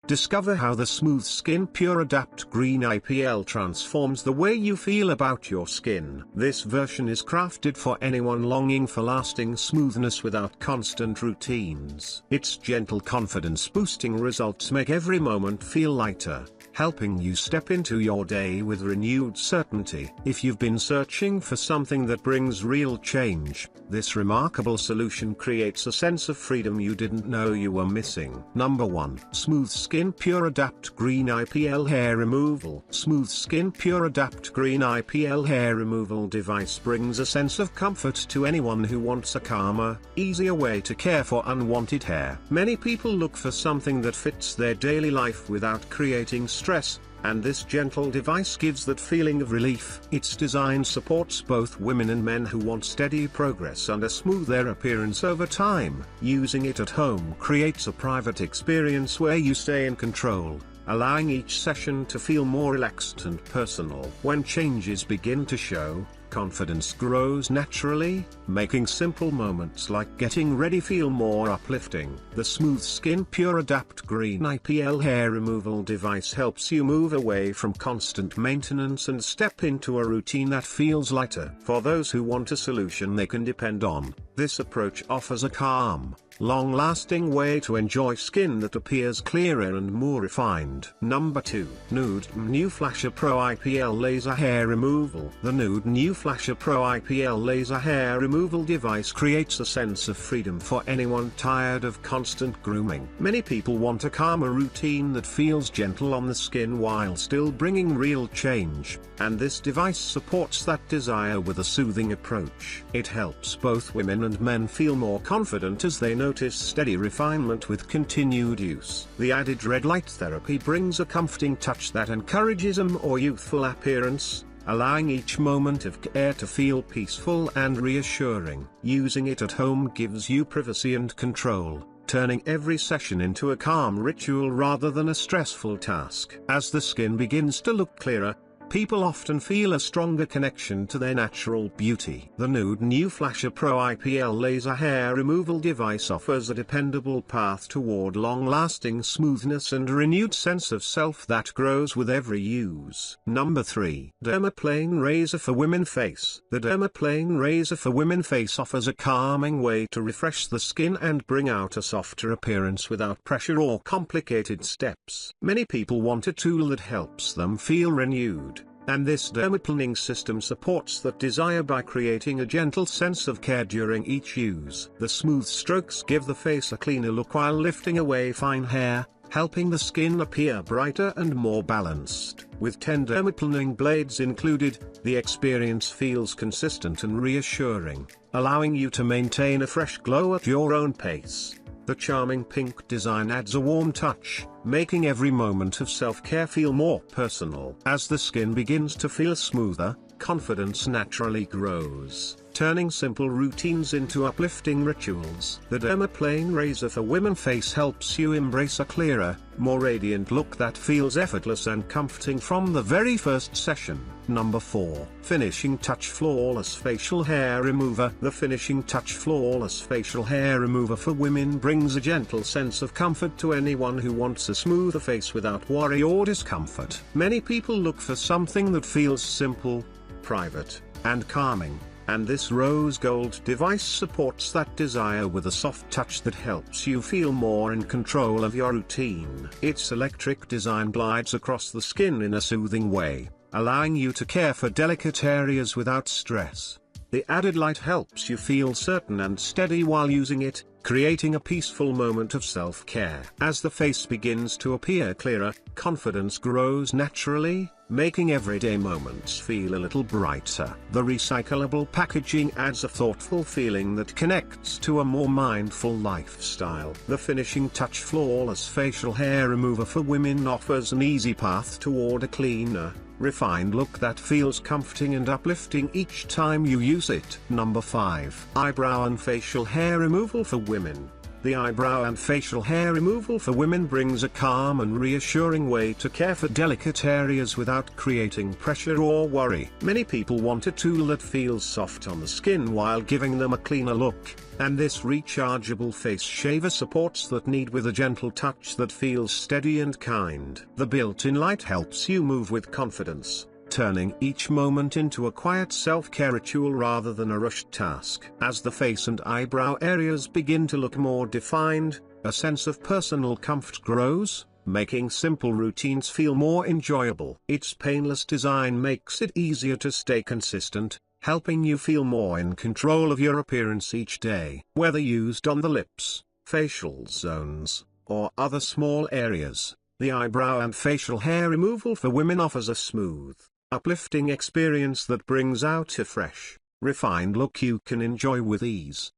Discover how the SmoothSkin Pure Adapt Green IPL transforms the way you feel about your skin. This version is crafted for anyone longing for lasting smoothness without constant routines. Its gentle confidence-boosting results make every moment feel lighter, helping you step into your day with renewed certainty. If you've been searching for something that brings real change, this remarkable solution creates a sense of freedom you didn't know you were missing. Number 1. SmoothSkin Pure Adapt Green IPL Hair Removal. SmoothSkin Pure Adapt Green IPL Hair Removal device brings a sense of comfort to anyone who wants a calmer, easier way to care for unwanted hair. Many people look for something that fits their daily life without creating stress, and this gentle device gives that feeling of relief. Its design supports both women and men who want steady progress and a smoother appearance over time. Using it at home creates a private experience where you stay in control, allowing each session to feel more relaxed and personal. When changes begin to show, confidence grows naturally, making simple moments like getting ready feel more uplifting. The SmoothSkin Pure Adapt Green IPL Hair Removal device helps you move away from constant maintenance and step into a routine that feels lighter. For those who want a solution they can depend on, this approach offers a calm, long-lasting way to enjoy skin that appears clearer and more refined. Number 2. Nood New Flasher Pro IPL Laser Hair Removal. The Nood New Flasher Pro IPL Laser Hair Removal device creates a sense of freedom for anyone tired of constant grooming. Many people want a calmer routine that feels gentle on the skin while still bringing real change, and this device supports that desire with a soothing approach. It helps both women and men feel more confident as they notice steady refinement with continued use. The added red light therapy brings a comforting touch that encourages a more youthful appearance, allowing each moment of care to feel peaceful and reassuring. Using it at home gives you privacy and control, turning every session into a calm ritual rather than a stressful task. As the skin begins to look clearer, people often feel a stronger connection to their natural beauty. The Nood New Flasher Pro IPL Laser Hair Removal device offers a dependable path toward long-lasting smoothness and a renewed sense of self that grows with every use. Number 3. Dermaplane Razor for Women Face. The Dermaplane Razor for Women Face offers a calming way to refresh the skin and bring out a softer appearance without pressure or complicated steps. Many people want a tool that helps them feel renewed, and this dermaplaning system supports that desire by creating a gentle sense of care during each use. The smooth strokes give the face a cleaner look while lifting away fine hair, helping the skin appear brighter and more balanced. With 10 dermaplaning blades included, the experience feels consistent and reassuring, allowing you to maintain a fresh glow at your own pace. The charming pink design adds a warm touch, making every moment of self-care feel more personal. As the skin begins to feel smoother, confidence naturally grows, turning simple routines into uplifting rituals. The Dermaplane Razor for Women Face helps you embrace a clearer, more radiant look that feels effortless and comforting from the very first session. Number 4. Finishing Touch Flawless Facial Hair Remover. The Finishing Touch Flawless Facial Hair Remover for women brings a gentle sense of comfort to anyone who wants a smoother face without worry or discomfort. Many people look for something that feels simple, private, and calming, and this rose gold device supports that desire with a soft touch that helps you feel more in control of your routine. Its electric design glides across the skin in a soothing way, allowing you to care for delicate areas without stress. The added light helps you feel certain and steady while using it, creating a peaceful moment of self-care. As the face begins to appear clearer, confidence grows naturally, making everyday moments feel a little brighter. The recyclable packaging adds a thoughtful feeling that connects to a more mindful lifestyle. The Finishing Touch Flawless Facial Hair Remover for Women offers an easy path toward a cleaner, refined look that feels comforting and uplifting each time you use it. Number 5. Eyebrow and Facial Hair Removal for Women. The eyebrow and facial hair removal for women brings a calm and reassuring way to care for delicate areas without creating pressure or worry. Many people want a tool that feels soft on the skin while giving them a cleaner look, and this rechargeable face shaver supports that need with a gentle touch that feels steady and kind. The built-in light helps you move with confidence, turning each moment into a quiet self-care ritual rather than a rushed task. As the face and eyebrow areas begin to look more defined, a sense of personal comfort grows, making simple routines feel more enjoyable. Its painless design makes it easier to stay consistent, helping you feel more in control of your appearance each day. Whether used on the lips, facial zones, or other small areas, the eyebrow and facial hair removal for women offers a smooth, uplifting experience that brings out a fresh, refined look you can enjoy with ease.